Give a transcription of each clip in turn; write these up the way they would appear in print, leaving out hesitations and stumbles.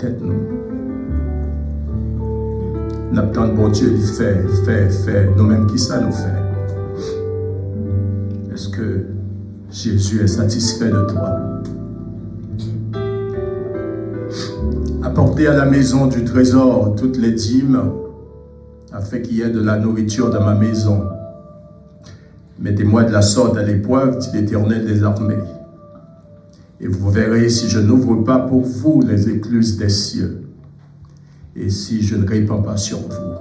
tête nous. N'attendons bon Dieu, il fait. Nous-mêmes, qui ça nous fait? Est-ce que Jésus est satisfait de toi? Apportez à la maison du trésor toutes les dîmes, afin qu'il y ait de la nourriture dans ma maison. Mettez-moi de la sorte à l'épreuve, dit l'Éternel des armées. Et vous verrez si je n'ouvre pas pour vous les écluses des cieux, et si je ne répands pas sur vous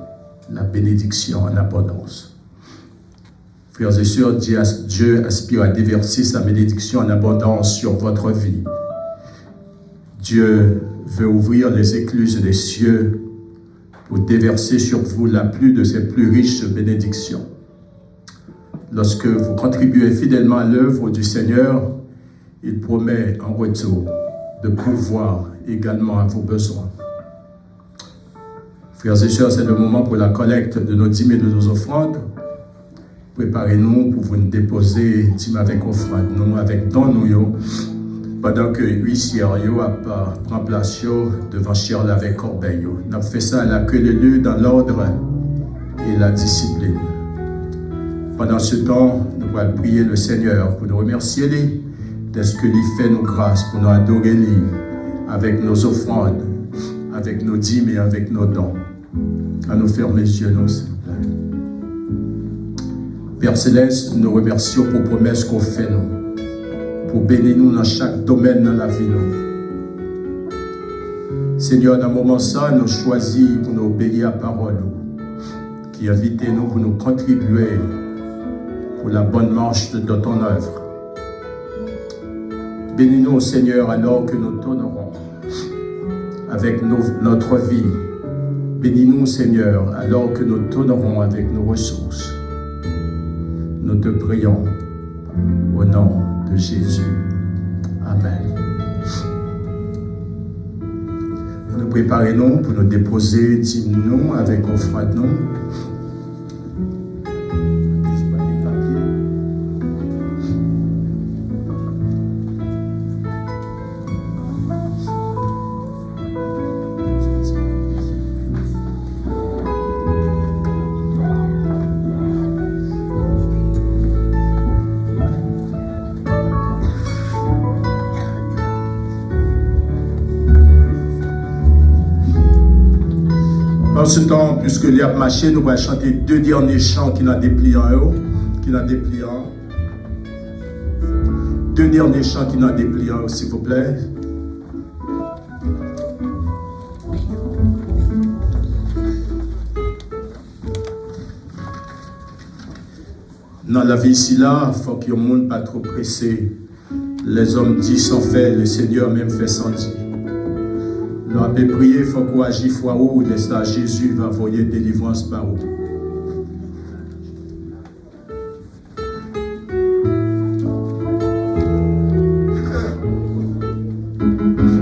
la bénédiction en abondance. Frères et sœurs, Dieu aspire à déverser sa bénédiction en abondance sur votre vie. Dieu veut ouvrir les écluses des cieux pour déverser sur vous la plus de ses plus riches bénédictions. Lorsque vous contribuez fidèlement à l'œuvre du Seigneur, il promet en retour de pourvoir également à vos besoins. Frères et sœurs, c'est le moment pour la collecte de nos dîmes et de nos offrandes. Préparez-nous pour vous déposer dîmes avec offrande, nous avec don nous, pendant que huissier prend place devant Charles avec corbeille. Nous avons fait ça à l'accueil de lieu dans l'ordre et la discipline. Pendant ce temps, nous allons prier le Seigneur pour nous remercier lui de ce qu'il fait nos grâces, pour nous adorer lui avec nos offrandes, avec nos dîmes et avec nos dons. À nous fermer les yeux, s'il vous plaît. Père Céleste, nous remercions pour la promesse qu'on fait nous, pour bénir nous dans chaque domaine de la vie. Nous. Seigneur, dans un moment ça, nous choisissons pour nous obéir à la parole, qui invite nous pour nous contribuer pour la bonne marche de ton œuvre. Bénis-nous, Seigneur, alors que nous t'honorons avec notre vie. Bénis-nous, Seigneur, alors que nous t'honorons avec nos ressources. Nous te prions au nom de Jésus. Amen. Nous préparons pour nous déposer, dîmes-nous avec offrande nous. En ce temps, puisque l'y a marché, nous allons chanter deux derniers chants qui n'ont déplié en haut, Deux derniers chants qui n'ont déplié en haut, s'il vous plaît. Dans la vie ici là, il faut que le monde pas trop pressé. Les hommes disent sans faire, le Seigneur même fait sans dire. Nous avons prié, il faut qu'on agisse foi où, laisse-la Jésus va envoyer délivrance par où.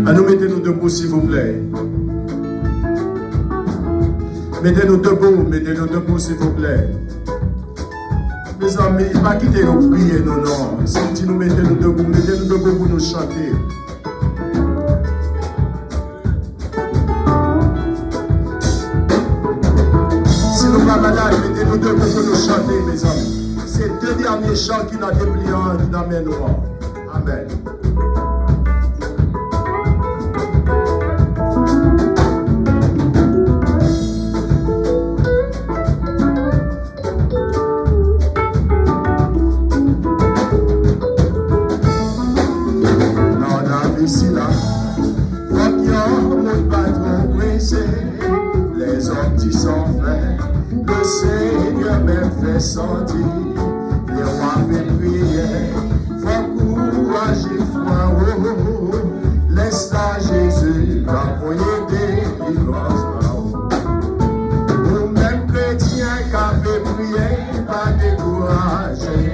À nous, mettez-nous debout, s'il vous plaît. Mettez-nous debout, s'il vous plaît. Mes amis, pas quitter nous prier, non. Si nous mettez-nous debout pour nous chanter. Mettez-nous debout pour nous chanter, mes amis. C'est deux derniers chants qui n'ont déplié, qui n'amènent nous. Amen. Les hommes qui sont faits, le Seigneur même fait sentir. Les rois fait prier, faut courager, foi. Laisse-la Jésus, va envoyer délivrance. Nous-mêmes chrétiens qui avons prié, pas décourager.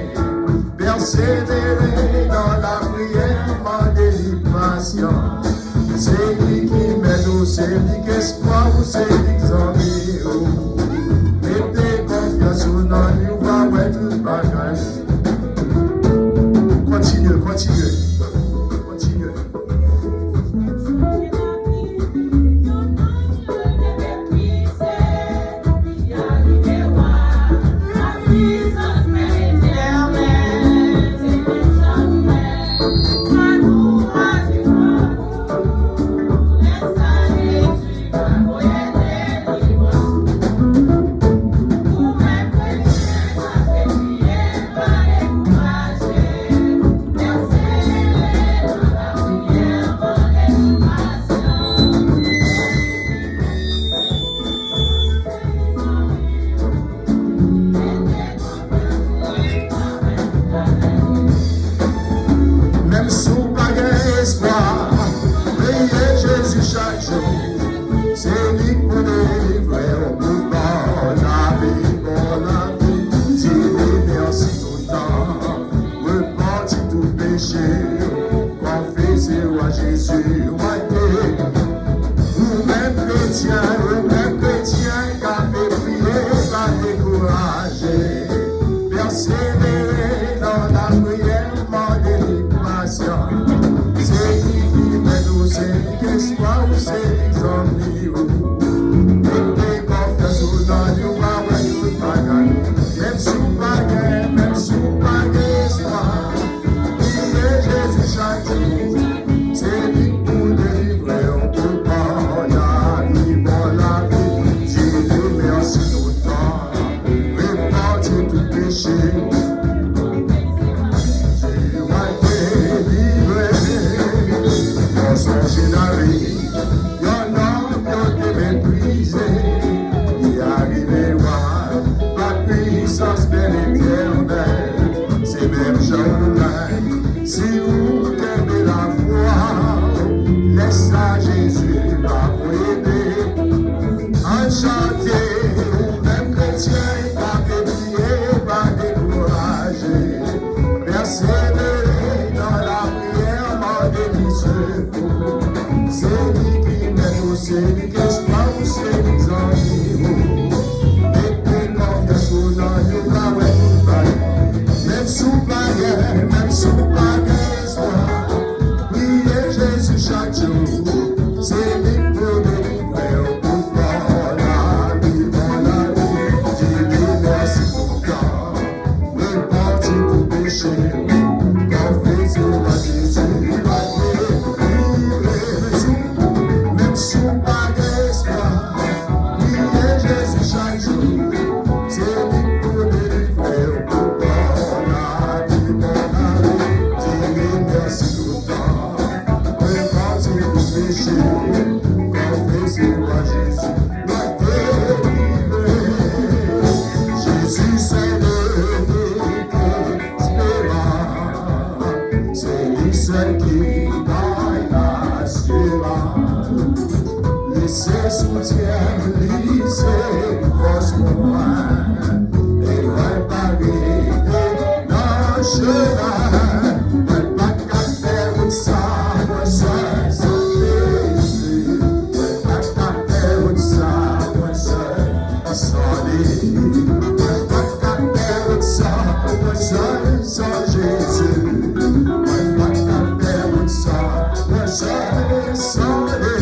Persévérer dans la prière, demander l'impression. C'est lui qui mène nous, c'est lui qui espoir, c'est lui qui s'en vit. Mettez confiance en nous, nous va voir tout le bagage. Continuez. espoir, c'est l'exemple. Et confiance dans Dieu, ouais, tout pas gagné. Même si vous pas gagné, même si vous pas gagné espoir, priez Jésus chaque jour. C'est lui pour délivrer, on peut pas la vie, bon la vie. Dieu merci tout le temps, répartir tout péché. Dieu va délivrer, dans son générique. C'est même Jean-Louis. Si vous perdez la foi, laisse à Jésus va vous aider. Enchanté, même chrétien, pas dévié, pas découragé. Persévérer dans la prière, demandez secours. C'est lui qui mène, c'est lui qui espoir, c'est l'exemple. Même sous pas d'espoir, priez Jésus chaque jour. C'est lui pour délivrer au pouvoir la vie, mon ami. Dis-lui merci pour toi, repartir tout péché. Confessez-moi Jésus, va délivrer. Même sous pas d'espoir, priez Jésus chaque jour. C'est lui pour délivrer au pouvoir la vie, mon ami. Dis-lui merci tout le temps, repartir tout péché. Confessez-moi Jésus, va délivrer. Jésus c'est le espérant, c'est lui seul qui donne l'assurance. Laissez soutien, lisez proche pour moi, et réparer dans le chemin. Pas qu'à faire une salle, seul, sans Jésus. Pas qu'à faire une salle, seul, sans lui. Pas qu'à faire une salle, seul, sans Jésus. Pas qu'à faire une salle, seul, sans lui.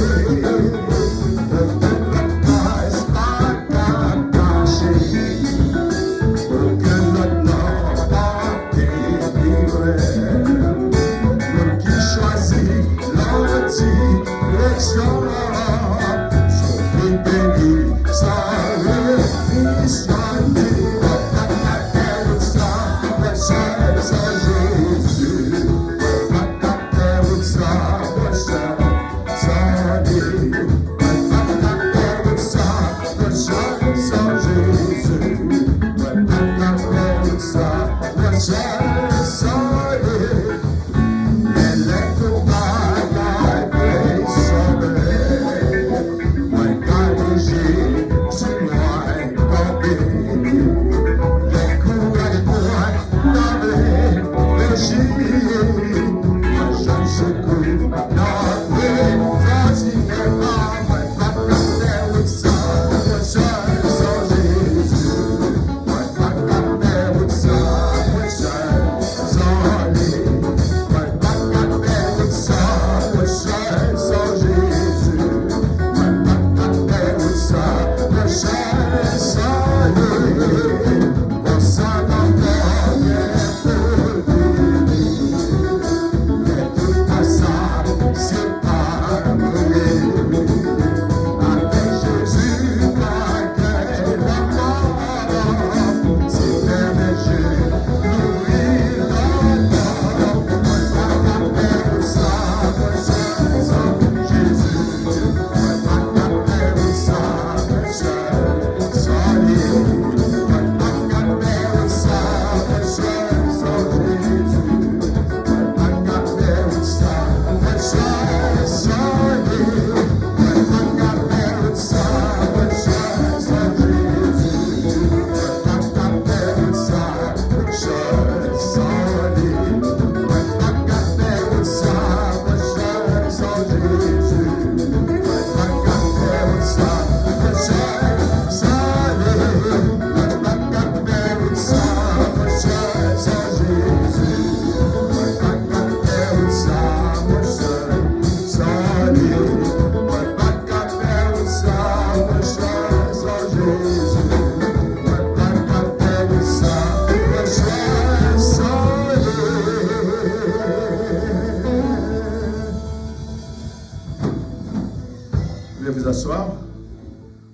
Vous pouvez vous asseoir.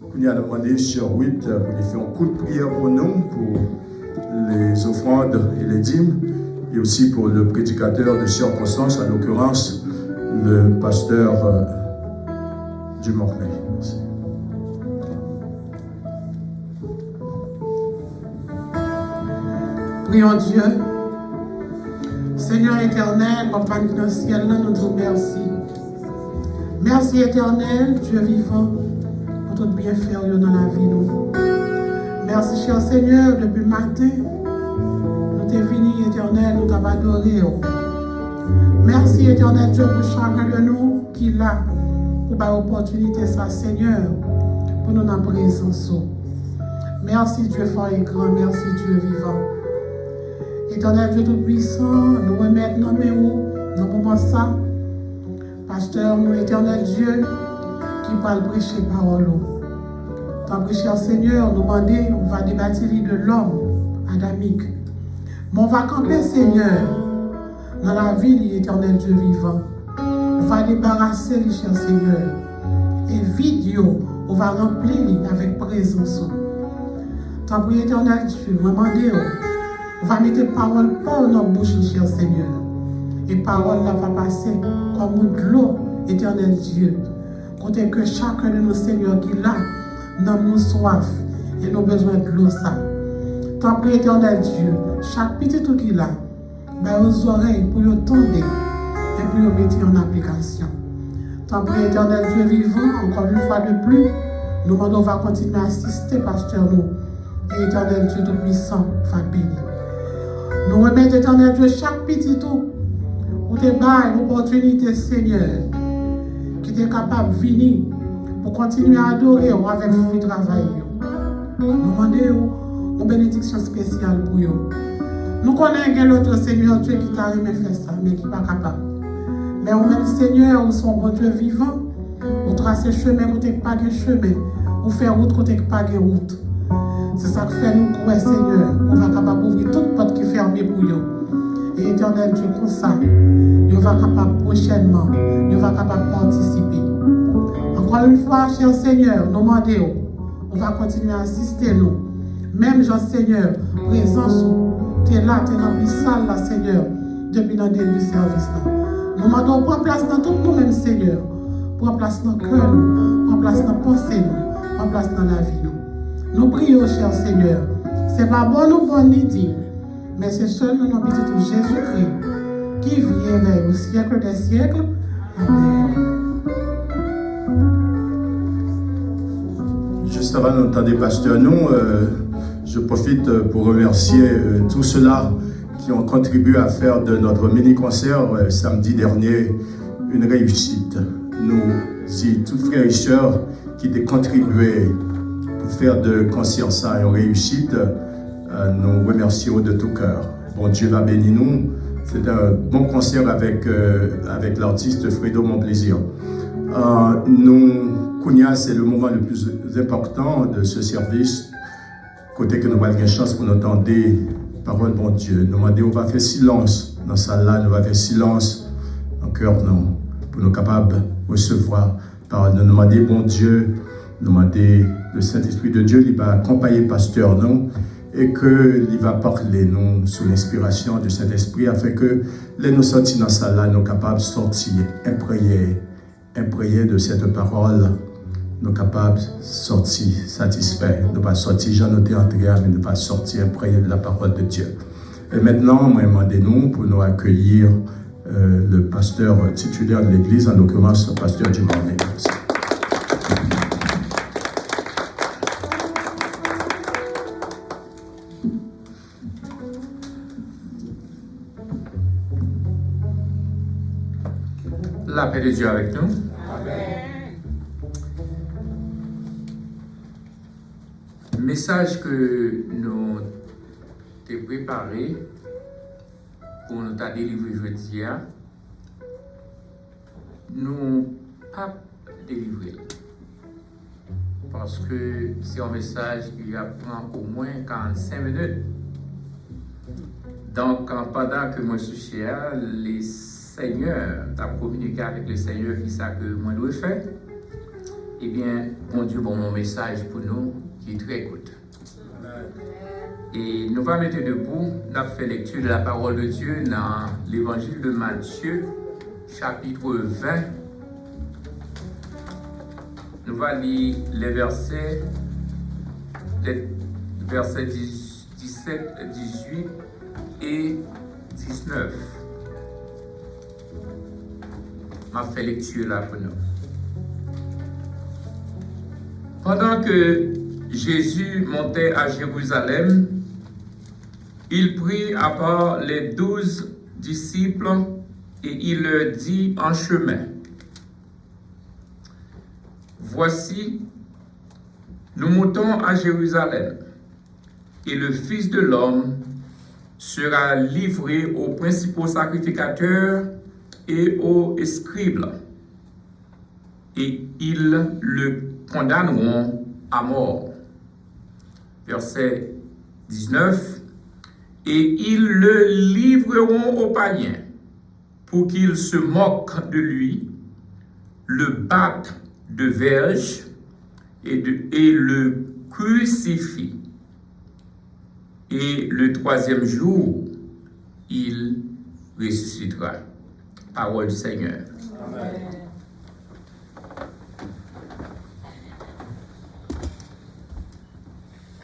On a demandé sur 8 pour lui faire un coup de prière pour nous, pour les offrandes et les dîmes, et aussi pour le prédicateur de circonstance, en l'occurrence le pasteur du Mornay. Prions Dieu. Seigneur éternel, Papa dans le ciel, nous disons merci. Merci éternel, Dieu vivant, pour tout bien faire dans la vie. Nous. Merci, cher Seigneur, depuis le matin, nous t'es venu éternel, nous t'avons adoré. Merci éternel Dieu pour chacun de nous qui l'a, pour l'opportunité, ça Seigneur, pour nous en présence. Merci Dieu fort et grand, merci Dieu vivant. Éternel Dieu Tout-Puissant, nous remettons nos mains, nous pouvons ça. Pasteur, nous, éternel Dieu, qui va prêcher parole. Tant que cher Seigneur, nous demandons, on va débattre de l'homme adamique. Mais on va camper, Seigneur, dans la ville, éternel Dieu vivant. On va débarrasser, cher Seigneur. Et vidéo, on va remplir avec présence. Tant que éternel Dieu, nous demandons, on va mettre parole pour notre bouche, cher Seigneur. Et parole là va passer comme de l'eau, éternel Dieu. Côté que chacun de nos seigneurs qui là, nous soif et nous besoin de l'eau ça. Tant que éternel Dieu, chaque petit tout qui là, ben aux oreilles pour y tendre et pour y mettre en application. Tant que éternel Dieu vivant, encore une fois de plus, nous on va continuer à assister, pasteur nous. Et éternel Dieu Tout-Puissant va bénir. Nous remettons, éternel Dieu, chaque petit tout, pour te donner l'opportunité, Seigneur, qui est capable de venir pour continuer à adorer avec le travail. Nous demandons une bénédiction spéciale pour eux. Nous connaissons l'autre Seigneur Dieu qui t'a aimé faire ça, mais qui n'est pas capable. Mais au même Seigneur, nous sommes bon Dieu vivant, nous tracer chemin côté pas de chemin, nous faire route côté pas de route. C'est ça que fait nous croire, Seigneur. On va capable d'ouvrir toute porte qui est fermée pour nous. Et éternel Dieu, comme ça, nous va capable prochainement, nous va capable de participer. Encore une fois, cher Seigneur, nous demandons, on va continuer à assister nous. Même Jean Seigneur, présence, tu es là, tu es rempli salle là, Seigneur, depuis le début du service. Nous demandons, prends place dans tout nous-mêmes, Seigneur. Prends place dans le cœur, prends place dans la pensée, prends place dans la vie. Nous prions, cher Seigneur. Ce n'est pas bon ou bon ni dit, mais c'est seulement notre petit Jésus-Christ qui vient au siècle des siècles. Amen. Juste avant d'entendre pasteur, je profite pour remercier tous ceux-là qui ont contribué à faire de notre mini-concert samedi dernier une réussite. Nous, si tous frères et sœurs qui ont contribué pour faire de concert ça une réussite, nous remercions de tout cœur. Bon Dieu va bénir nous. C'est un bon concert avec l'artiste Fredo Monplaisir. Kounia, c'est le moment le plus important de ce service. Côté que nous avons une chance pour nous entendre parole bon Dieu. Nous demandons, on va faire silence dans cette salle-là, nous va faire silence en cœur, non, pour nous capables de recevoir parole. Nous demandons, bon Dieu, nous demander le Saint-Esprit de Dieu, il va accompagner le pasteur, non, et qu'il va parler, non, sous l'inspiration du Saint-Esprit, afin que les nous sortis dans cette salle-là, nous capables de sortir, imprégner de cette parole, nous capables de sortir satisfaits, ne pas sortir, j'en ai entré, mais ne pas sortir imprégné de la parole de Dieu. Et maintenant, moi, demandez-nous pour nous accueillir le pasteur titulaire de l'Église, en l'occurrence le pasteur du Mornay. La paix de Dieu avec nous. Message que nous avons préparé pour nous délivrer aujourd'hui, nous pas délivrer. Parce que c'est un message qui prend au moins 45 minutes. Donc, pendant que moi je suis cher, les Seigneur, tu as communiqué avec le Seigneur qui sait que moi dois faire. eh bien, bon Dieu, bon mon message pour nous qui est très court. Et nous allons mettre debout, nous allons faire lecture de la parole de Dieu dans l'évangile de Matthieu, chapitre 20. Nous allons lire les versets 17, 18 et 19. Je vais faire lecture là pour nous. Pendant que Jésus montait à Jérusalem, il prit à part les 12 disciples et il leur dit en chemin: Voici, nous montons à Jérusalem, et le Fils de l'homme sera livré aux principaux sacrificateurs et aux scribes, et ils le condamneront à mort. Verset 19. Et ils le livreront aux païens pour qu'ils se moquent de lui, le battent de verges et le crucifient. Et le troisième jour, il ressuscitera. Parole du Seigneur. Amen.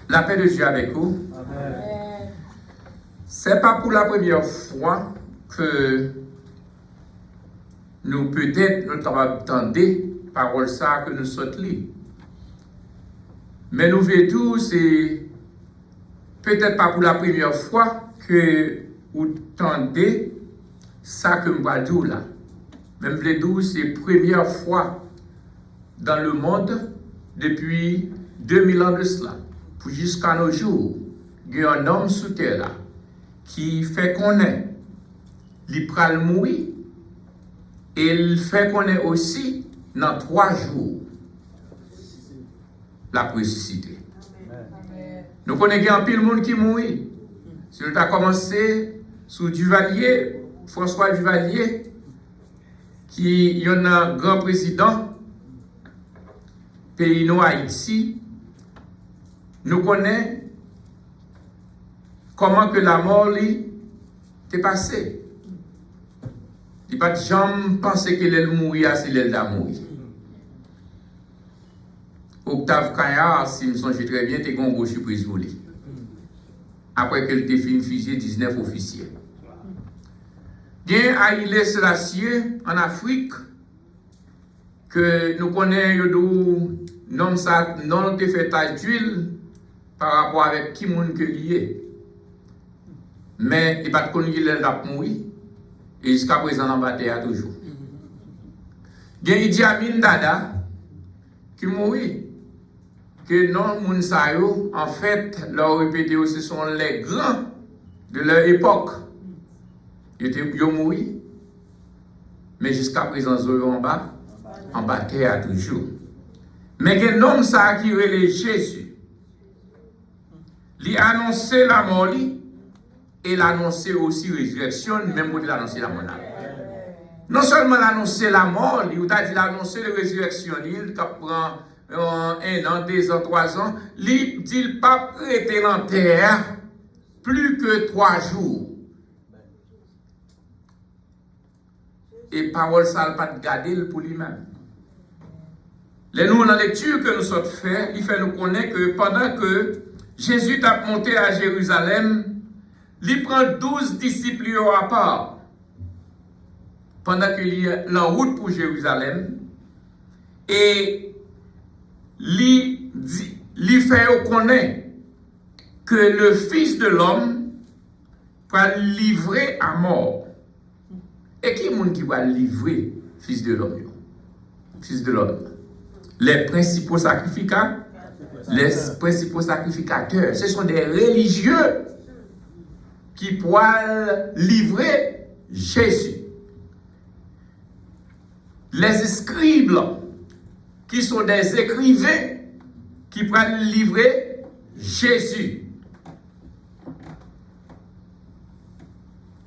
La paix de Dieu avec vous. Amen. C'est pas pour la première fois que nous peut-être nous entendons parole ça que nous sommes lits. Mais nous verrons, c'est peut-être pas pour la première fois que vous entendez ça que je dis là. Même les 12, c'est la première fois dans le monde depuis 2000 ans de cela. Pour jusqu'à nos jours, il y a un homme sous terre là qui fait connaître, il pral mourir, et il fait connaître aussi dans 3 jours la ressuscité. Nous connaissons un pile monde qui mourit. Si nous avons commencé sous Duvalier, François Duvalier, qui est un grand président pays nous Haïti, nous connaissons comment que la mort est passée. Il n'y a pas de gens penser qu'elle est mourir, c'est elle qui a mourir. Octave Kayar, si je me souviens très bien, était une grosse surprise pour lui. Après qu'elle ait fini fusiller 19 officiers. Bien, Haïlé Selassie, en Afrique, que nous connaissons, non, ça, non, te fait taille d'huile par rapport avec qui monde que lié. Mais il n'y a pas de connu qu'il a mourir. Et jusqu'à présent, on battait à toujours. Il y a Idi Amin Dada qui mourit. Que non, Mounsayo, en fait, leur répété, ce sont les grands de leur époque. Ils ont mouru. Mais jusqu'à présent, ils ont en battait à toujours. Mais il y a un homme qui relève Jésus. Il a annoncé la mort. Et il a annoncé aussi la résurrection, même quand il a annoncé la mort. Non seulement il a annoncé la mort, il a annoncé la résurrection, il prend 1 an, 2 ans, 3 ans, il dit qu'il pas prêter en terre plus que 3 jours. Et parole ça n'a pas de garder pour lui-même. Les nous, dans la lecture que nous sommes faits, il fait nous connaître que pendant que Jésus a monté à Jérusalem, il prend 12 disciples à part. Pendant qu'il est en route pour Jérusalem, et il fait connaître que le Fils de l'homme va livrer à mort. Et qui est le monde qui va livrer le Fils de l'homme? Fils de l'homme. Les principaux sacrificateurs. Les principaux sacrificateurs. Ce sont des religieux qui pourront livrer Jésus. Les scribes, qui sont des écrivains, qui pourront livrer Jésus.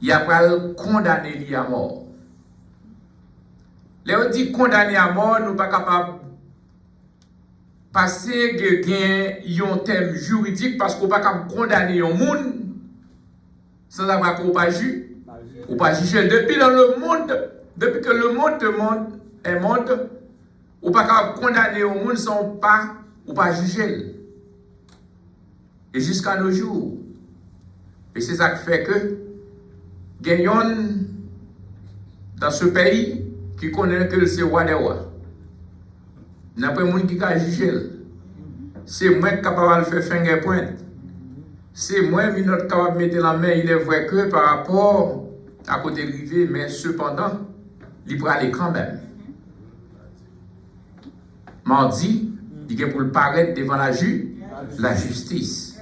Il a pas condamné à mort. Les on dit condamné à mort, nous ne sommes pas capables parce qu'il y a un thème juridique, parce qu'on ne peut pas condamner un monde sans avoir qu'on pas juger. Ou pas juger. Depuis dans le monde, depuis que le monde est monde, ou pas condamner au monde sans pas ou pas juger. Et jusqu'à nos jours. Et c'est ça qui fait que gagnons dans ce pays qui connaît que c'est roi des rois. Il n'y a pas de monde qui a jugé. C'est moi qui suis capable de faire fingerprint. C'est moi qui suis capable de mettre la main. Il est vrai que par rapport à côté de rivé, mais cependant, il peut aller quand même. Mardi, il est pour le paraître devant la justice.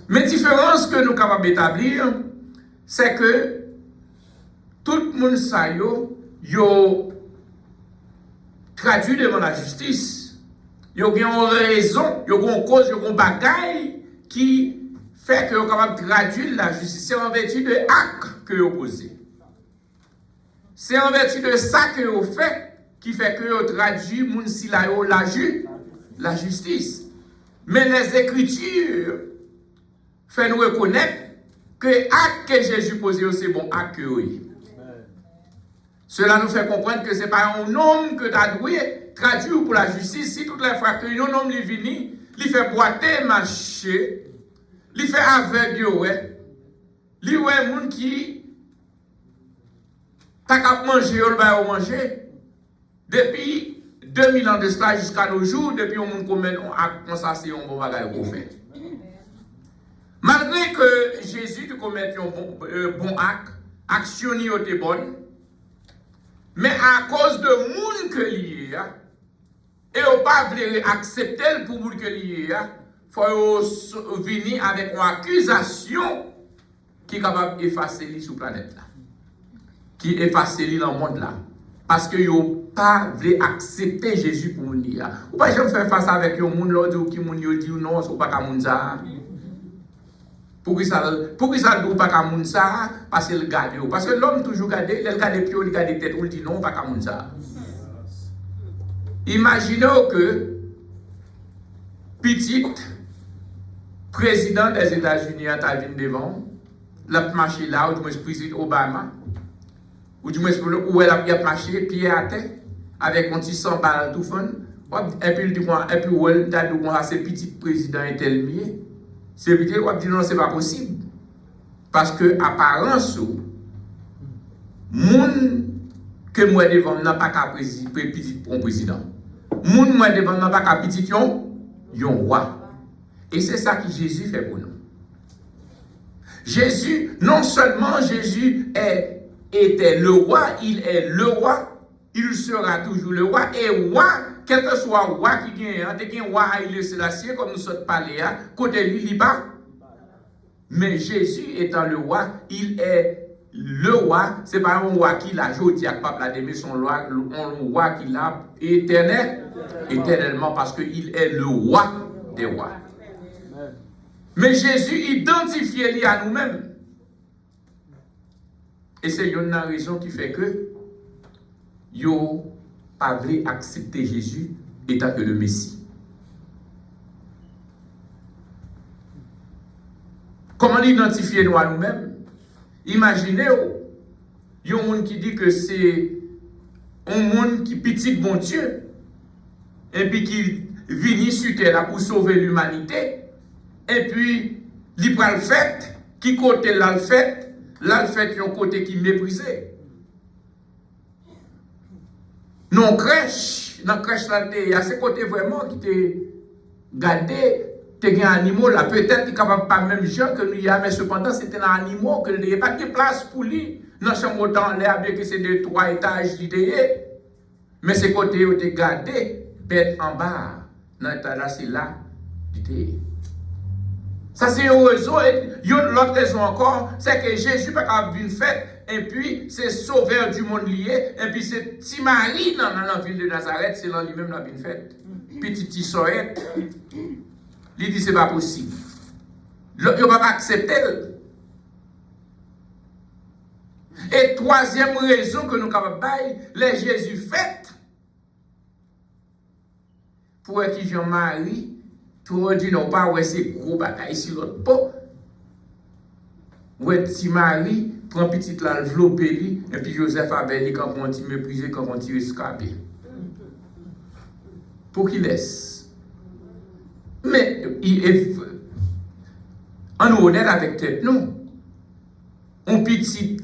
Mais la différence que nous sommes capables d'établir, c'est que tout le monde sait yo traduit devant la justice. Yo a une raison, yo a une cause, yo a une bagaille qui fait que vous êtes capable de traduire la justice. C'est en vertu de actes que vous posez. C'est en vertu de ça que vous faites qui fait que vous traduisez la justice. Mais les Écritures font nous reconnaître que l'acte que Jésus posé, c'est bon acte que oui. Cela nous fait comprendre que ce n'est pas un homme que tu as doué traduire pour la justice. Si toutes les fois que un homme est venu, il fait boiter, marcher, il fait aveugle, il y a des gens qui t'a qu'à manger, il va manger. Depuis 2000 ans de cela jusqu'à nos jours, depuis qu'on monde commet un acte comme ça, c'est un bon bagage qu'on fait. Malgré que Jésus commet un bon acte, action était bonne, mais à cause de monde que lié, et on pas voulu accepter pour monde que lié, il faut venir avec une accusation qui est capable d'effacer lui sur la planète là, qui effacer lui dans le monde là, parce que yo pas voulu accepter Jésus pour monde là. Ou pas jamais faire face avec un monde là qui monde dit non, c'est pas comme monde ça. Pour que ça ne pas comme ça, parce qu'il garde. Parce que l'homme toujours garde, il garde pied, il garde tête, il dit non, pas comme ça. Imaginez que petit président des États-Unis a venu devant, l'a marché là, ou du moins président Obama, ou du moins où elle a marché, pied à terre, avec un petit 100 balles tout fun, et puis il a ce petit président est tel. C'est vite qu'on dit non, c'est pas possible. Parce que apparence, moun que moi devant n'a pas qu'à petit un président. Moun moi devant n'a pas qu'à petit yon roi. Et c'est ça que Jésus fait pour nous. Jésus, non seulement Jésus était le roi, il est le roi, il sera toujours le roi, et roi, quel que soit le roi qui gagne, il y a un roi Haïlé Sélassié, comme nous sommes parlé, côté lui, il pas. Mais Jésus étant le roi, il est le roi, ce n'est pas un roi qui l'a joué, qui a pas d'aimer son roi, un roi qui l'a éternellement, parce qu'il est le roi des rois. Mais Jésus identifiait lui à nous-mêmes. Et c'est une raison qui fait que yo pas voulu accepter Jésus étant que le Messie. Comment l'identifier nous à nous-mêmes? Imaginez, il y a un monde qui dit que c'est un monde qui petit bon Dieu, et puis qui vient sur terre pour sauver l'humanité, et puis il prend le fait, qui côté là le fait, un côté qui méprisé. Non crèche, dans crèche là, il y a ce côté vraiment qui te gardé. T'es un animal là, peut-être qu'il capable pas même gens que nous y a, mais cependant c'était un animal que il n'y a pas de place pour lui. Dans chambre dans l'air, bien que c'est de 3 étages d'idée, mais c'est côté où t'es gardé, bête en bas, dans l'état là c'est là d'idée. Ça c'est une raison, et l'autre raison encore, c'est que Jésus pas capable d'une fête, et puis c'est sauveur du monde lié, et puis c'est petit Marie dans la ville de Nazareth, c'est là lui-même la une fête, petit sorette. Il dit c'est pas possible. Il ne va pas accepter. Et troisième raison que nous avons capables les Jésus fait, pour qui Jean-Marie, tout dit non pas, ouais, c'est gros bagaille sur l'autre pot. Ouais, si Marie prend petite la enveloppé lui, et puis Joseph avait dit quand on t'y méprisé, quand on t'y escapé. Pour qu'il laisse. Mais, on est honnête avec tête, non. On petit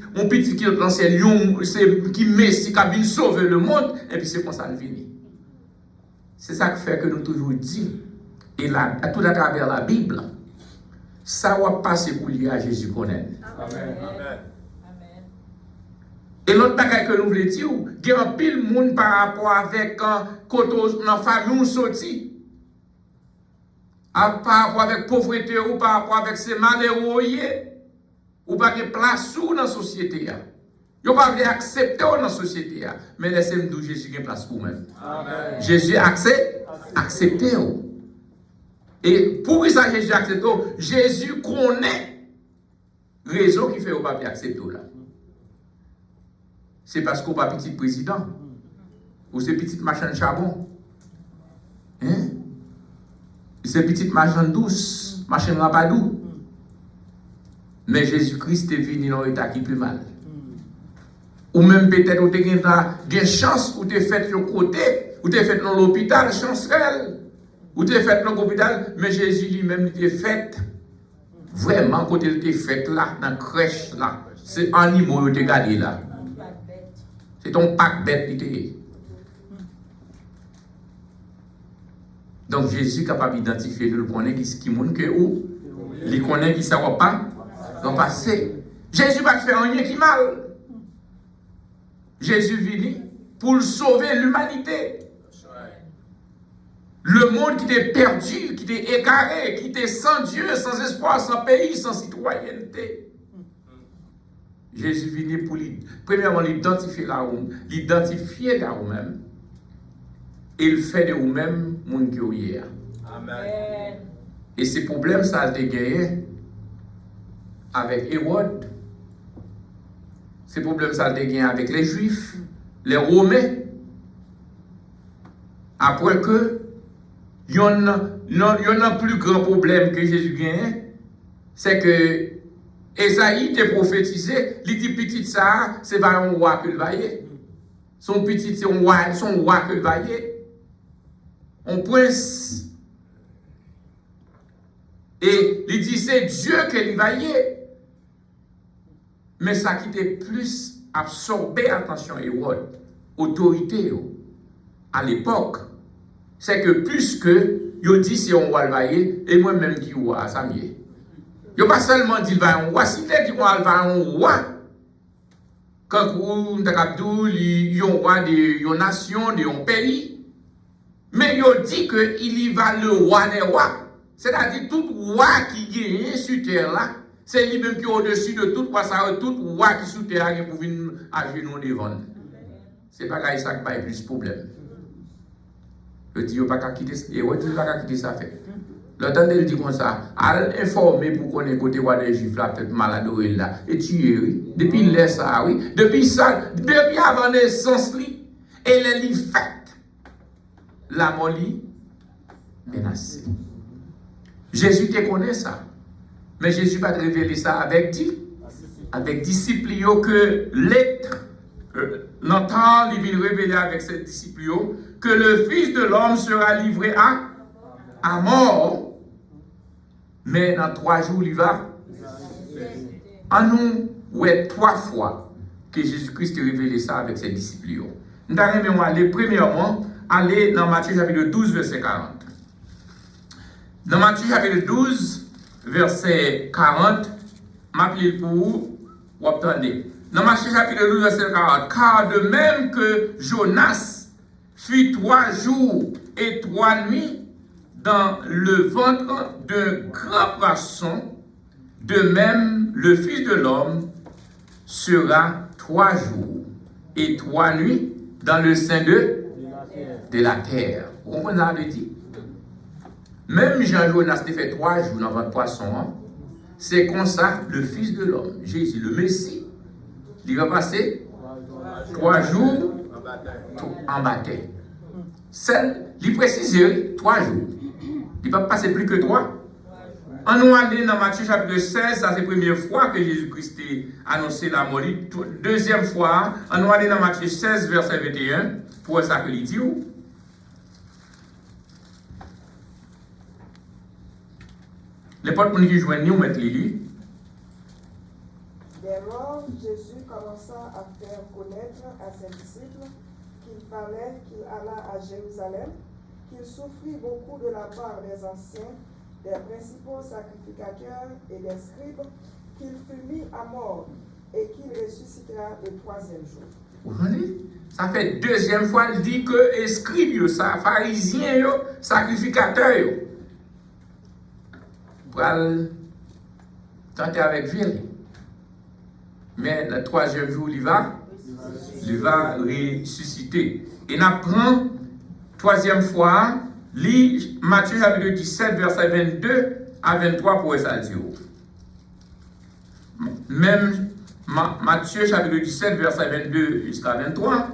qui est lancé lion, c'est qui messie, qui a bien sauver le monde, et puis c'est comme ça le vient. C'est ça qui fait que nous toujours dit, et là, tout à travers la Bible, ça va passer pour lier à Jésus qu'on aime. Amen. Amen. Et l'autre bagaille que nous voulons dire, il y a un pile monde par rapport avec quand dans famille on sorti. Par rapport avec pauvreté ou par rapport avec ces malheureux ou pas de place dans la société. Ils ne pas accepter dans la société. Mais laissez-moi dire Jésus a place pour vous-même. Jésus accepte. Et pour ça Jésus accepte, Jésus connaît raison qui fait au pas accepter là. C'est parce qu'on pas petit président ou c'est petit machin de charbon. Hein? C'est petite machin douce, machin rapadou. Mais Jésus-Christ est venu dans l'état qui est plus mal. Ou même peut-être où tu as une chance, où tu es fait sur le côté, où tu es fait dans l'hôpital, chance réelle. Où tu es fait dans l'hôpital, mais Jésus lui-même il est fait. Vraiment, quand il était fait là, dans la crèche là, c'est animaux qui te gardé là. C'est ton pack bête qui était. Donc Jésus est capable d'identifier, le connaît qui montre que où, il connaît qui ne savent pas, dans le passé. Jésus va faire rien qui mal. Jésus venu pour sauver l'humanité. Le monde qui était perdu, qui était égaré, qui était sans Dieu, sans espoir, sans pays, sans citoyenneté. Jésus venu pour premièrement l'identifier là où, l'identifier là où même. Et il fait de vous-même mon guerrier. Amen. Et ces problèmes, ça a été gagné avec Hérode. Ces problèmes, ça a été gagné avec les Juifs, les Romains. Après que, il y en a un plus grand problème que Jésus gagne, c'est que Esaïe t'a prophétisé, il dit petit ça, c'est pas un roi que le vaillé. Son petit, c'est un roi, son roi que le vaillé. On prince. Et il dit c'est Dieu qui va y est. Mais ça qui était plus absorbé, attention, Hérode, autorité à l'époque, c'est que plus que il dit c'est on va le vailler, et moi-même qui roi, ça m'y est. Il pas seulement dit va un roi, si tu dis on va un roi, quand on il y a un roi de nation, de un pays. Mais il dit qu'il y va le roi des rois. C'est-à-dire tout roi qui gagne sur terre là, c'est lui-même qui est au-dessus de tout roi, tout roi qui sur terre pour venir à genoux devant. C'est pas ça qui pas plus de problème. Je dis, il n'y a pas qu'à quitter ça. Et on dit, il n'y a pas qu'à quitter ça fait. Le temps de dire comme ça, à informer pour qu'on ait côté roi des Juifs là, peut-être malade là, et tuer, oui. Depuis il laisse ça, oui. Depuis ça, depuis avant naissance, et elle est faite. La molly menacée. Jésus te connaît ça. Mais Jésus va te révéler ça avec disciples que l'être l'entend, il va révéler avec ses disciples que le Fils de l'homme sera livré à mort. Mais dans 3 jours, il va. En nous, ouais, 3 fois que Jésus-Christ a révélé ça avec ses disciples. Nous allons aller premièrement. Allez dans Matthieu chapitre 12, verset 40. Dans Matthieu chapitre 12, verset 40, m'appelez pour vous attendez. Dans Matthieu chapitre 12, verset 40, car de même que Jonas fut 3 jours et 3 nuits dans le ventre d'un grand poisson, de même le Fils de l'homme sera 3 jours et 3 nuits dans le sein de la terre. Vous comprenez ce que je dis? Même Jean-Jonas a fait 3 jours dans votre poisson. Hein? C'est comme ça le Fils de l'homme, Jésus, le Messie, il va passer 3 jours en bataille. il précise 3 jours. Il ne va pas passer plus que 3. On nous aller dans Matthieu chapitre 16, ça c'est la première fois que Jésus-Christ a annoncé la mort. Deuxième fois, on nous aller dans Matthieu 16, verset 21, pour ça que il dit. Les portes pour nous qui joignent nous, mettre les lits. Dès lors, Jésus commença à faire connaître à ses disciples qu'il fallait qu'il allât à Jérusalem, qu'il souffrit beaucoup de la part des anciens, des principaux sacrificateurs et des scribes, qu'il fut mis à mort et qu'il ressuscitera le 3e jour. Vous voyez? Ça fait 2e fois, il dit que les scribes, ça, pharisiens, sacrificateurs, pour tenter avec ville. Mais le 3e jour, il va ressusciter. Et on apprend, 3e fois, lit Matthieu chapitre 17, verset 22 à 23 pour ça dire. Même Matthieu chapitre 17, verset 22 jusqu'à 23.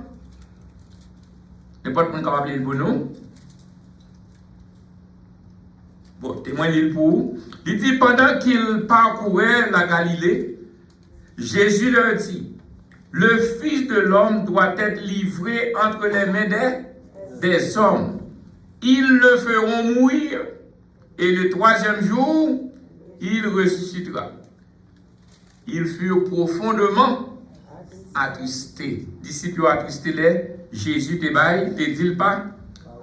N'importe qui capable de lire pour nous. Bon, témoin lire pour vous. Il dit, pendant qu'il parcourait la Galilée, Jésus leur dit, le Fils de l'homme doit être livré entre les mains des hommes. Ils le feront mourir, et le 3e jour, il ressuscitera. Ils furent profondément attristés. Disciples attristés, Jésus te baille, te dit pas,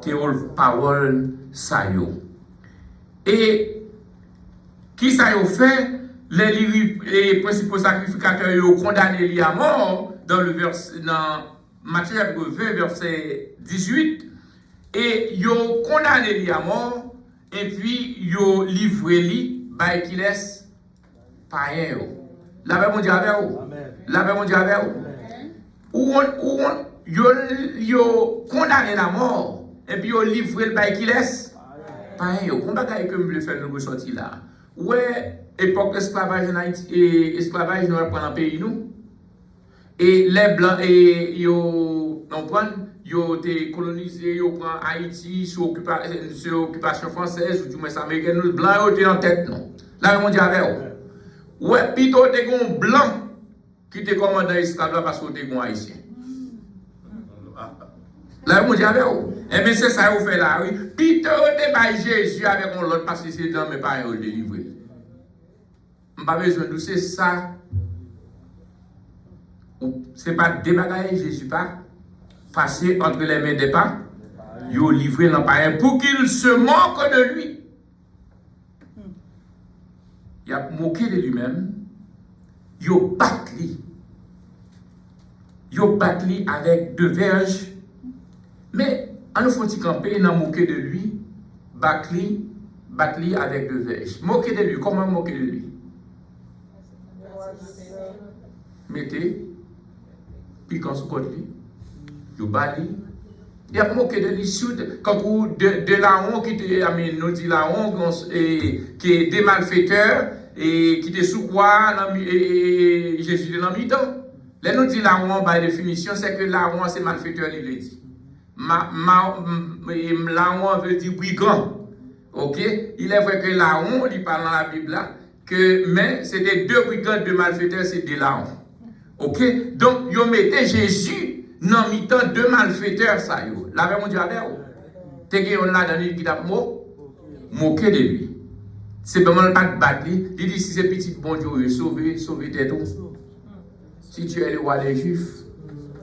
te parole ça yo. Et qui ça yo fait? Les principaux sacrificateurs ont condamné à mort dans Matthieu 20, verset 18. Et ils ont condamné à mort, et puis ils ont livré lui, bah qui laisse païen. La paix mondiale avec vous. La paix mondiale avec vous. Ils ont condamné à mort, et puis ils ont livré le bail qui laisse païen. Comment est-ce que je faire nous ressortir là? Ouais, époque esclavage en Haïti, et esclavage nous prend dans pays nous. Et les blancs, et ils ont été colonisés, ils ont pris Haïti sous occupation française, ou du moins américaine, les blancs ont été en tête, non. Là, on dit avec eux. Ouais, plutôt des blancs qui étaient commandant esclaves parce que des haïtiens. Là, on dit avec eux. Eh bien, c'est ça qu'on fait là, oui. Plutôt des Jésus avec l'autre parce que c'est dans mes parents délivrés. Je n'ai pas besoin de c'est ça. Ce n'est pas des bagailles, Jésus pas passé entre les mains des pas, il a livré l'empire pour qu'il se moque de lui. Il a moqué de lui-même, il a battu. Il a battu avec 2 verges, mais en nous faut-il camper, il a moqué de lui, battu avec 2 verges. Moquer de lui, comment moquer de lui? Mettez, piquant sous côté lui. Il a moqué de l'issue de la honte qui était, nous dit la honte, qui est des malfaiteurs et qui était sous quoi Jésus de l'ami-temps. Là, nous dit la honte, par définition, c'est que la honte, c'est malfaiteur, il le dit. La honte veut dire brigand. Ok? Il est vrai que la honte, il parle dans la Bible là, mais c'était 2 brigands de malfaiteurs, c'est de la honte. Ok? Donc, ils mettaient Jésus dans mi-temps 2 malfaiteurs, ça yo. La paix mondiale avec vous. T'es que on l'a dans qui t'a moqué de lui. C'est vraiment pas de battre. Il dit si c'est petit bon Dieu, sauver tes tout. Si tu es le roi des Juifs,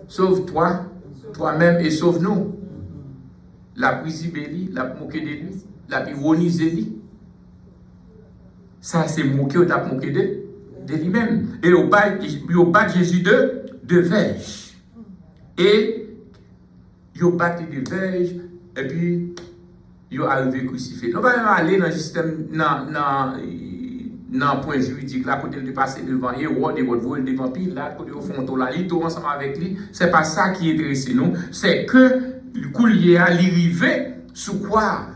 sauve-toi, toi-même et sauve-nous. La prise béli, la moqué de lui, la ironisé lui. Ça c'est moqué ou t'a moqué de lui-même. Et au bas Jésus de verge. Et ils ont battu des verges, et puis ils ont arrivé crucifié. Nous allons aller dans le système, dans le point juridique, là, côté de passer devant Hérode et votre voile devant Pilate, là, côté au fond, là, il tout ensemble avec lui. Ce n'est pas ça qui intéresse nous, c'est que le coulier a arrivé sous quoi?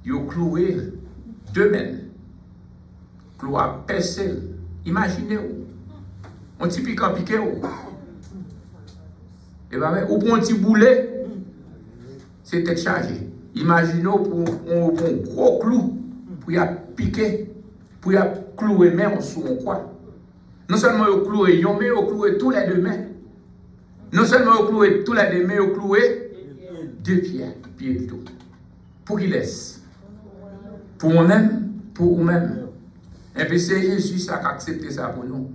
Ils ont cloué 2 mains. Cloué à percer. Imaginez-vous. On t'y pique. Et bien, ou pour un petit boulet, c'est tête chargée. Imaginez pour un gros clou, pour y piquer, pour y clouer main sous un quoi. Non seulement vous clouez yon, mais vous clouez tous les deux mains. Non seulement vous clouez tous les deux mains, vous clouez 2 pieds de tout. Pour qu'il laisse. Pour moi-même, pour vous-même. Et puis c'est Jésus qui a accepté ça pour nous.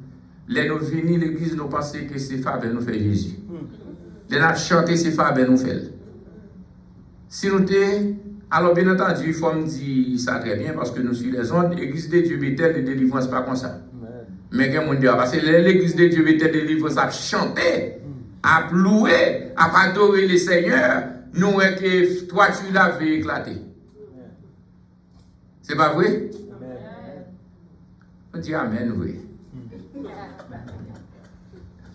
Les nous venir l'église, nous pensons que c'est faveur nous fait Jésus. Les nous chanter, c'est faveur nous fait. Si nous t'es, alors bien entendu, il faut me dire ça très bien parce que nous sommes les ondes, l'église de Dieu Bethel de délivrance, pas comme ça. Mais quand on dit, parce que l'église de Dieu Bethel de délivrance a chanté, a loué, a adoré le Seigneur, nous que toi tu l'avais éclaté. C'est pas vrai? On dit Amen, oui.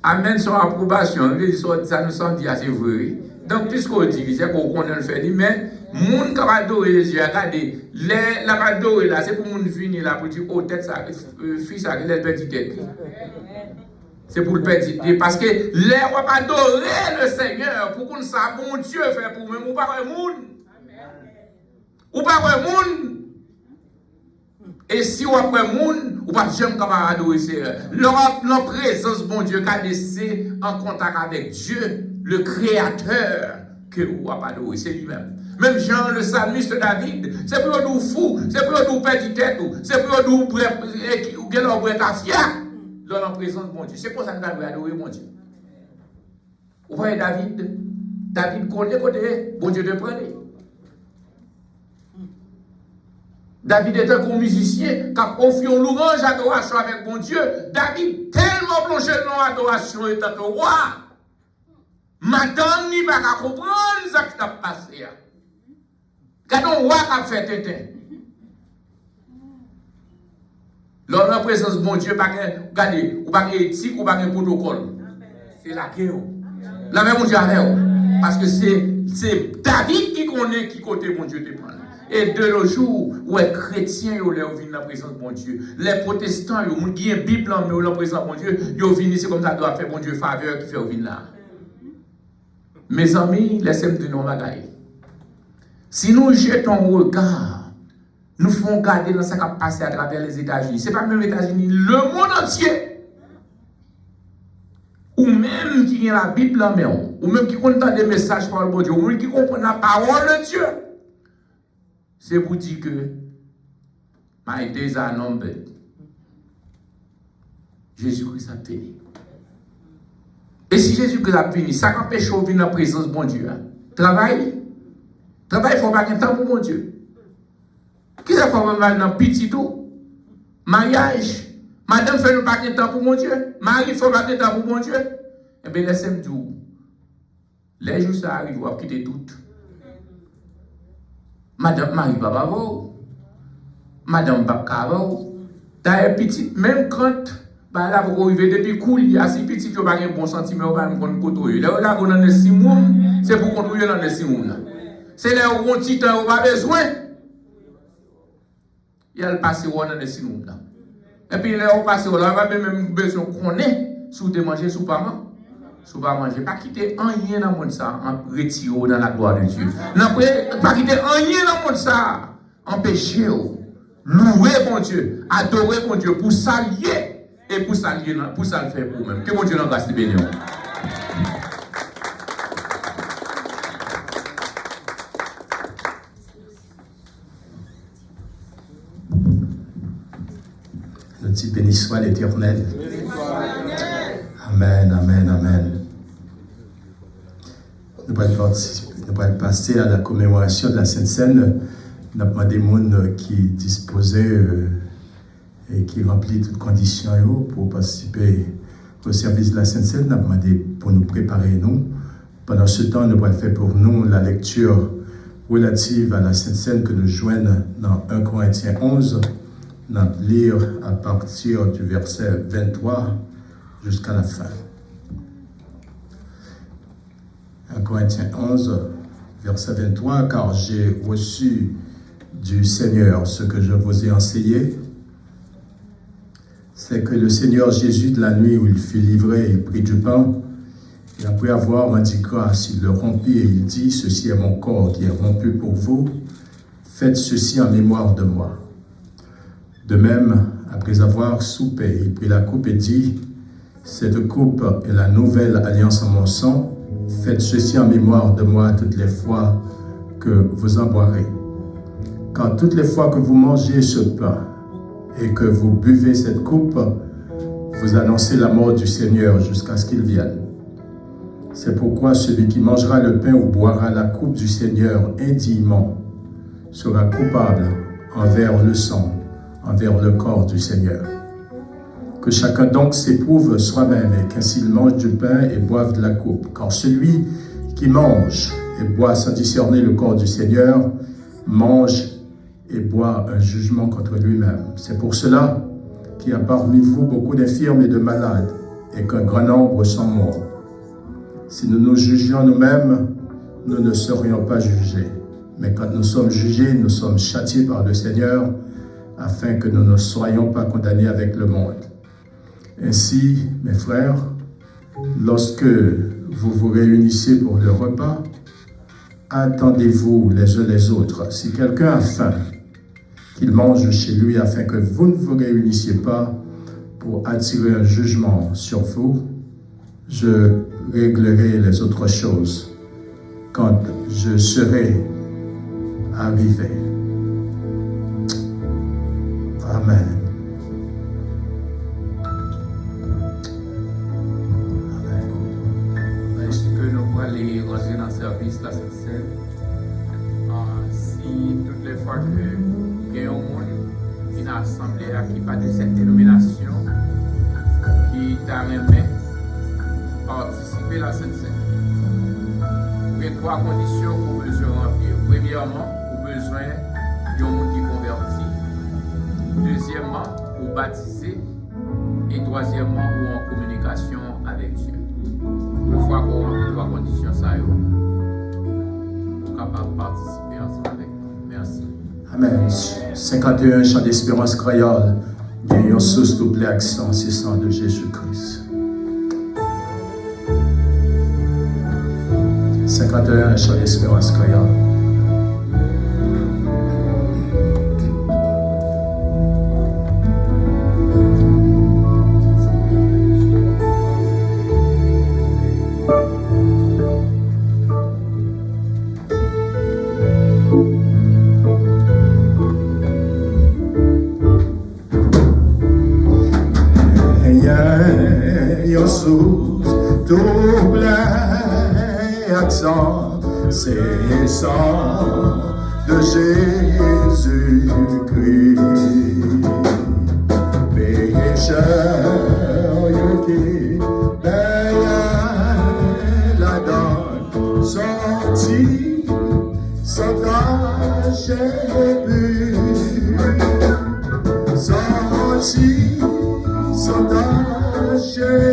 Amen, son approbation, ça nous semble dire c'est vrai. Donc, puisqu'on dit, c'est qu'on connaît le fait, mais moun qui va adorer Jésus, regardez, la va adorer là, c'est pour moun venir là, pour dire, oh, tête ça, fils ça, il est petit tête. C'est pour le petit tête, parce que les on va adorer le Seigneur, pour qu'on sache, bon Dieu fait pour nous, ou pas un moun. Ou pas un moun. Et si on après moun, ou pas jamais capable adorer Seigneur. Leur présence, bon Dieu, qu'a laissé en contact avec Dieu, le Créateur, que vous avez adoré, c'est lui-même. Même Jean, le psalmiste David, c'est pour nous fou, c'est pour nous petit tête, c'est pour nous bref à fier. Dans la présence de bon Dieu. C'est pour ça que nous avons adoré bon Dieu. Vous voyez David? David connaît côté, bon Dieu te prenait. David était un musicien qui a offert une louange adoration avec bon Dieu. David, tellement plongé dans l'adoration, étant que roi. Madame n'y va pas comprendre ce qui t'a passé. Quand on roi qui a fait tétin. Lors de la présence de bon Dieu, regardez, ou pas de éthique, ou pas de protocole. C'est la guerre. La même Dieu avec vous. Parce que c'est David qui connaît qui côté bon Dieu te prend. Et de nos jours, où les chrétiens ils viennent dans la présence de bon Dieu, les protestants, ils ont une Bible en dans la présence de bon Dieu, ils viennent ici comme ça, doit faire bon Dieu faveur qui fait venir là. Mes amis, laissez-moi dire nos bagailles. Si nous jetons un regard, nous faisons garder dans ce qui a passé à travers les États-Unis. Ce n'est pas même les États-Unis, le monde entier. Ou même qui a la Bible en main, ou même qui comprend des messages par le bon Dieu, ou même qui comprend la parole de Dieu. C'est pour dire que my days are numbered. Jésus-Christ a fini. Et si Jésus-Christ a fini, ça empêche de venir dans la présence de bon Dieu. Travail, il ne faut pas de temps pour bon Dieu. Qui ça fait maintenant petit tout? Mariage. Madame fait pas de temps pour mon Dieu. Marie fait pas de temps pour mon Dieu. Eh bien, laissez-moi dire. Les jours ça arrive, vous quitter tout. Madame Marie Papa vous. Madame Papa vous. T'as un petit, même quand bah là vous arrivez depuis cool, il y a si petit, vous n'avez pas un bon sentiment, vous n'avez pas un bon côté. Là vous avez 6 mois, c'est pour contrôler dans les 6 mois. C'est là où on petit temps, vous n'avez pas besoin. Il y a le passé dans les 6 mois. Et puis là on passe, on va même besoin qu'on ait, sous de manger, sous pas manger. Sous pas manger, pas quitter rien dans le monde ça, en retirer dans la gloire de Dieu. Non, pas quitter rien dans le monde ça, empêcher, louer mon Dieu, adorer mon Dieu, pour s'allier et pour s'allier, pour ça le faire pour vous-même. Que mon Dieu nous grâce de bénir. Nous dit béni soit l'Éternel. Amen, amen, amen. Nous allons passer à la commémoration de la Sainte Seine. Nous avons demandé des gens qui disposaient et qui remplissent toutes les conditions pour participer au service de la Sainte Seine. Nous avons demandé pour nous préparer nous. Pendant ce temps, nous allons faire pour nous la lecture relative à la Sainte Seine que nous joignons dans 1 Corinthiens 11. Nous allons lire à partir du verset 23 jusqu'à la fin. 1 Corinthiens 11, verset 23, car j'ai reçu du Seigneur ce que je vous ai enseigné, c'est que le Seigneur Jésus, de la nuit où il fut livré, il prit du pain, Et après avoir rendu grâce, il le rompit et il dit, ceci est mon corps qui est rompu pour vous. Faites ceci en mémoire de moi. De même, après avoir soupé, il prit la coupe et dit, cette coupe est la nouvelle alliance en mon sang. Faites ceci en mémoire de moi toutes les fois que vous en boirez. Car toutes les fois que vous mangez ce pain et que vous buvez cette coupe, vous annoncez la mort du Seigneur jusqu'à ce qu'il vienne. C'est pourquoi celui qui mangera le pain ou boira la coupe du Seigneur indignement sera coupable envers le sang, envers le corps du Seigneur. Que chacun donc s'éprouve soi-même et qu'ainsi il mange du pain et boive de la coupe. Car celui qui mange et boit sans discerner le corps du Seigneur mange et boit un jugement contre lui-même. C'est pour cela qu'il y a parmi vous beaucoup d'infirmes et de malades et qu'un grand nombre sont morts. Si nous nous jugions nous-mêmes, nous ne serions pas jugés. Mais quand nous sommes jugés, nous sommes châtiés par le Seigneur afin que nous ne soyons pas condamnés avec le monde. Ainsi, mes frères, lorsque vous vous réunissez pour le repas, attendez-vous les uns les autres. Si quelqu'un a faim, qu'il mange chez lui afin que vous ne vous réunissiez pas pour attirer un jugement sur vous. Je réglerai les autres choses quand je serai arrivé. Amen. Est-ce que nous pouvons aller rentrer dans le service là, cette scène? Si toutes les fois que il y a un monde qui n'a assemblé, qui pas de cette dénomination, qui t'a aimé participer à cette scène. Il y a trois conditions pour besoin remplir. Premièrement, pour besoin d'un monde qui converti. Deuxièmement, pour baptiser. Et troisièmement, pour en communication avec Dieu. Une fois qu'on remplit trois conditions, ça y est, on est capable de participer ensemble avec nous. Merci. Amen. 51 chants d'espérance créole. Gagnons sous double accent, c'est sang de Jésus-Christ. 51 chants d'espérance créole. Sous double accent, c'est le sang de Jésus-Christ. Pécheur qui paye la donne, sorti sans tâche plus, sorti sans tâche plus.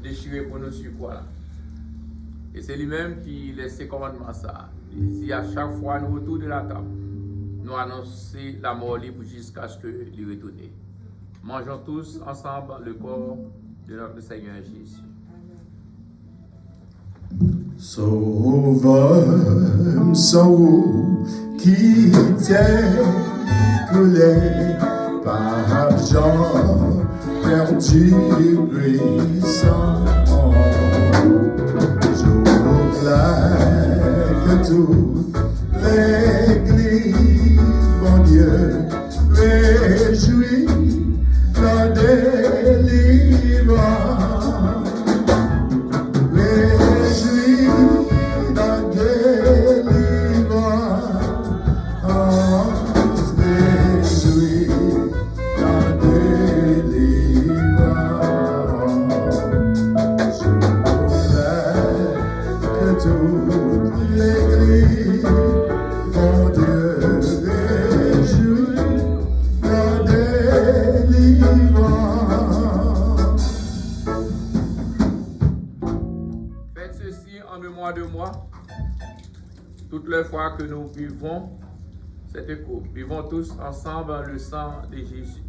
déchiré pour nous sur quoi là. Et c'est lui-même qui laisse ces commandements ça. Il dit à chaque fois nous retournons de la table, nous annonçons la mort libre jusqu'à ce qu'il retourne. Mangeons tous ensemble le corps de notre Seigneur Jésus. Sauveur, Saoul, qui t'est coulé par Jean, perdu puissant. Que toute l'Église, mon Dieu, réjouit la délivrance. Réjouit la délivrance. Réjouit la délivrance. Je voudrais que toute l'Église, mon Dieu, réjouit la délivrance. Faites ceci en mémoire de moi. Toutes les fois que nous buvons cet écho, buvons tous ensemble le sang de Jésus.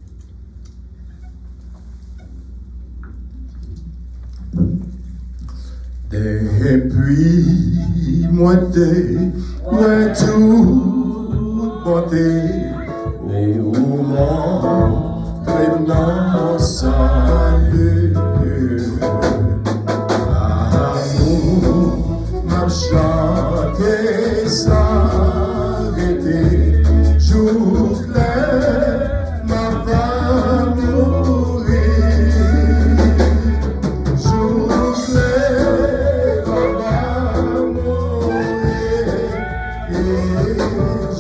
Depuis moi t'es, ouais toute bonté, et au monde, prénom salut. Amour, m'a chanté s'arrêter, jour clair, m'a va mourir. Jour clair, m'a va mourir.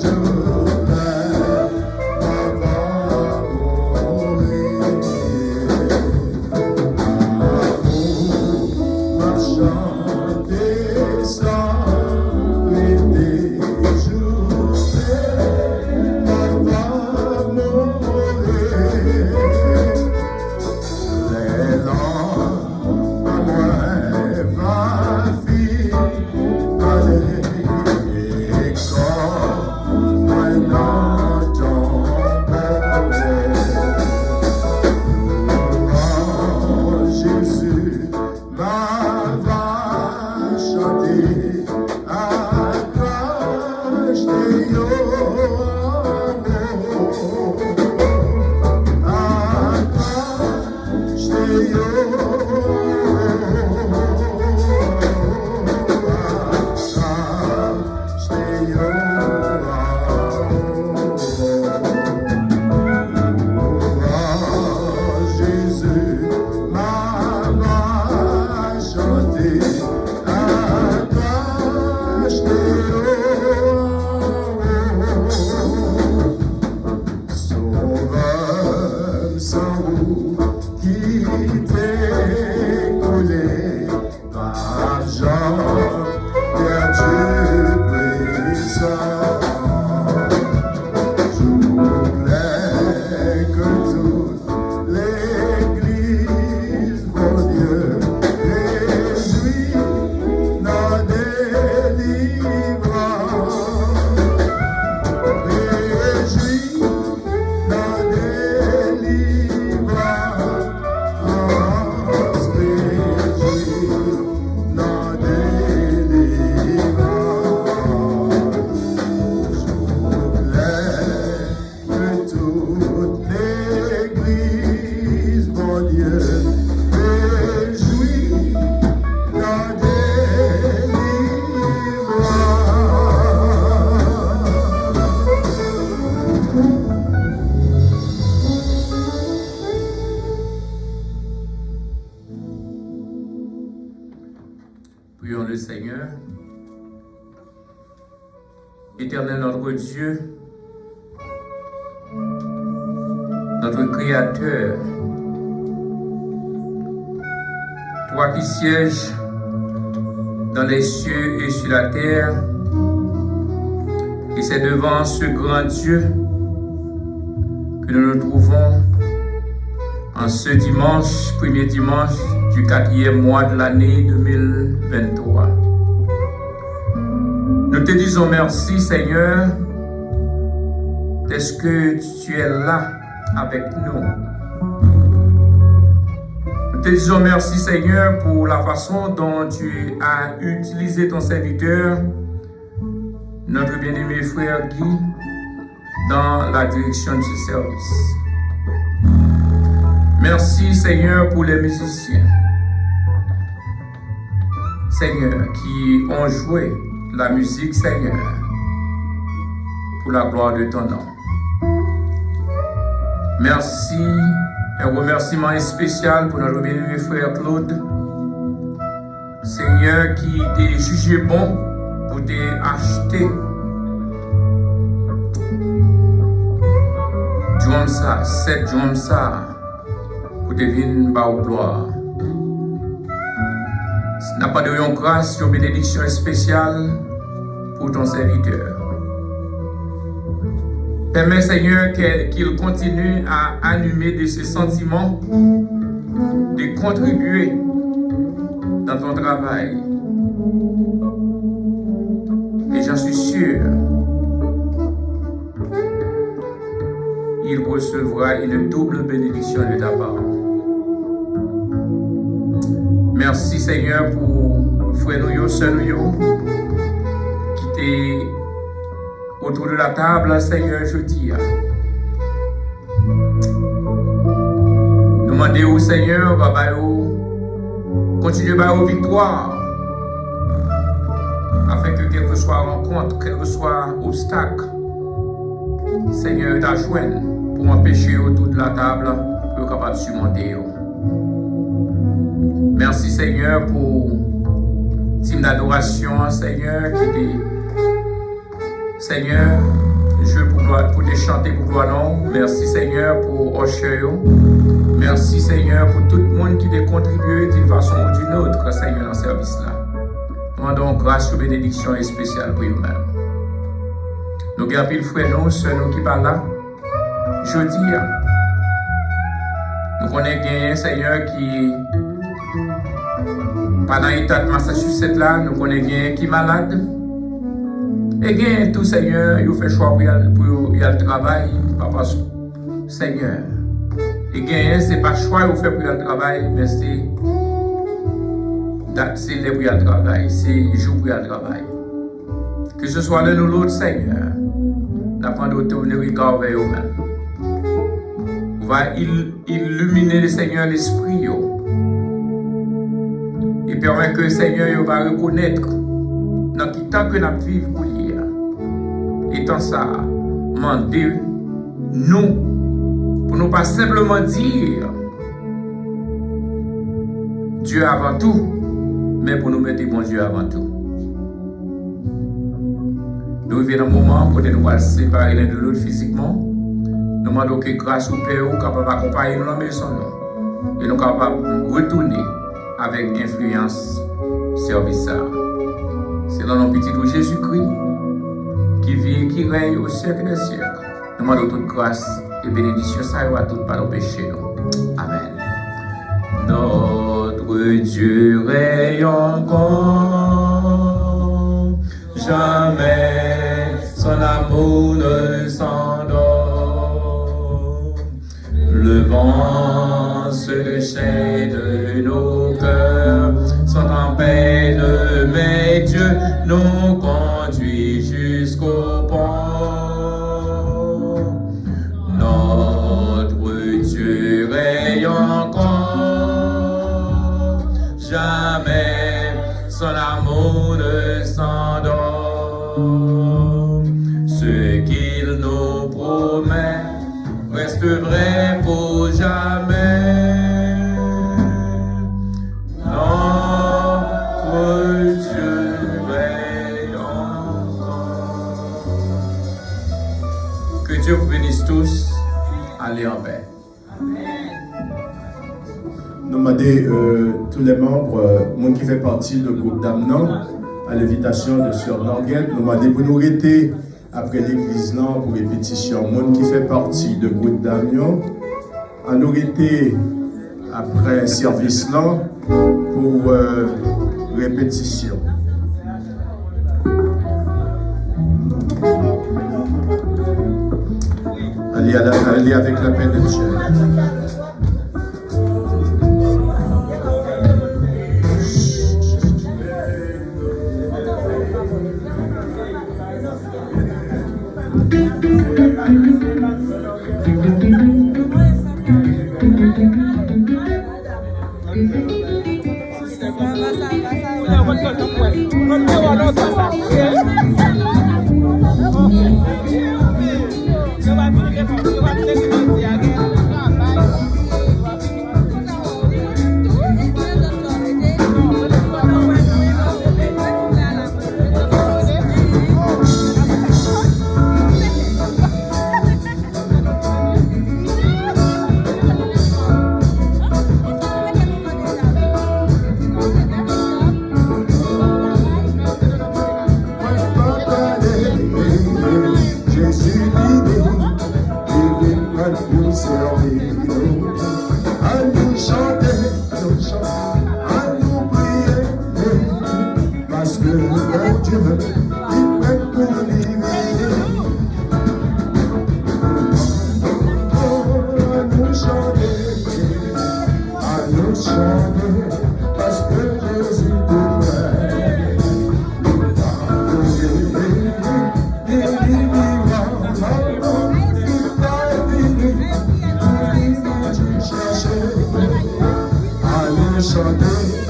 Jour clair, m'a va mourir. Amour, m'a chanté s'arrêter, jour clair, m'a va mourir. Les langues à moi va vivre, aller et corps, moi dans ton oh, Jésus, ma va chanter, accroche tes yo, accroche tes yo, accroche tes yo. Jésus, ma va chanter, accroche tes Sauveur, Saoul, qui t'est coulé par Jean, perdu puissant. Je voulais que toute l'Église, mon Dieu, réjouit la délivrance. Réjouit la délivrance. Réjouit la délivrance. Je voulais que toute l'Église, mon Dieu, réjouit la Prions le Seigneur. Éternel notre Dieu, notre Créateur, toi qui sièges dans les cieux et sur la terre, et c'est devant ce grand Dieu que nous nous trouvons en ce dimanche, premier dimanche du 4e mois de l'année 2023. Nous te disons merci, Seigneur, parce que tu es là avec nous. Nous te disons merci, Seigneur, pour la façon dont tu as utilisé ton serviteur, notre bien-aimé frère Guy, dans la direction de ce service. Merci, Seigneur, pour les musiciens, Seigneur, qui ont joué la musique, Seigneur, pour la gloire de ton nom. Merci, un remerciement spécial pour notre bien-aimé frère Claude, Seigneur, qui t'a jugé bon pour t'acheter Drumsa, 7 Drumsa, pour te venir par gloire. N'a pas de grâce, une bénédiction spéciale pour ton serviteur. Permets, Seigneur, qu'il continue à animer de ses sentiments, de contribuer dans ton travail. Et j'en suis sûr, il recevra une double bénédiction de ta part. Merci, Seigneur, pour frère nous, sœur nous, qui t'est autour de la table, Seigneur, jeudi. Demandez au Seigneur, continuez à vos victoires, afin que quelle que soit rencontre, quel que soit obstacle, Seigneur, t'ajoigne pour empêcher autour de la table, pour capable de surmonter. Merci, Seigneur, pour team d'adoration, Seigneur, qui t'est, Seigneur, je pour te chanter pour gloire non. Merci, Seigneur, pour Osheo. Merci, Seigneur, pour tout le monde qui t'a contribué d'une façon ou d'une autre, Seigneur, dans ce service-là. Nous demandons grâce et bénédiction spéciale pour vous-même. Nous gardons le frère, nous, ceux qui parlent là. Jeudi, nous connaissons, Seigneur, qui pendant l'État de Massachusetts là, nous connaissons quelqu'un qui est malade. Et bien, tout Seigneur, il fait choix pour y aller travail, parce que Seigneur. Et bien, ce n'est pas choix qu'il fait pour y aller travail, mais c'est le pour y aller travail, c'est le jour pour y aller travail. Que ce soit l'un ou l'autre, Seigneur, nous avons de tourner le regard vers vous-même. On va illuminer le Seigneur l'esprit. Et permet que le Seigneur va reconnaître dans le temps que nous vivons pour lui. Et tant ça, demandez nous, pour ne pas simplement dire Dieu avant tout, mais pour nous mettre bon Dieu avant tout. Nous vivons un moment où nous allons séparer l'un de l'autre physiquement. Nous demandons que grâce au Père, nous capable d'accompagner nous dans la maison. Et nous capables de retourner avec influence service. C'est dans le petit de Jésus-Christ qui vit et qui règne au siècle des siècles. Nous demandons toute grâce et bénédiction, ça à tout par nos péchés. Amen. Notre Dieu règne encore, jamais son amour ne s'endort. Le vent se déchaîne de nos cœurs, sont en peine, mais Dieu nous conduit jusqu'au port. Notre Dieu règne encore, jamais son amour ne s'endort. Ce qu'il nous promet reste vrai pour jamais. Que Dieu vous bénisse tous. Allez en paix. Nous demandons tous les membres, moi qui fait partie du groupe d'Amnan, à l'invitation de Sœur Norguette, nous demandons pour nous arrêter après l'église là pour répétition. Moi qui fait partie du groupe d'Amnan, à nous arrêter après service là pour répétition. Allez avec la paix de Dieu. Chanter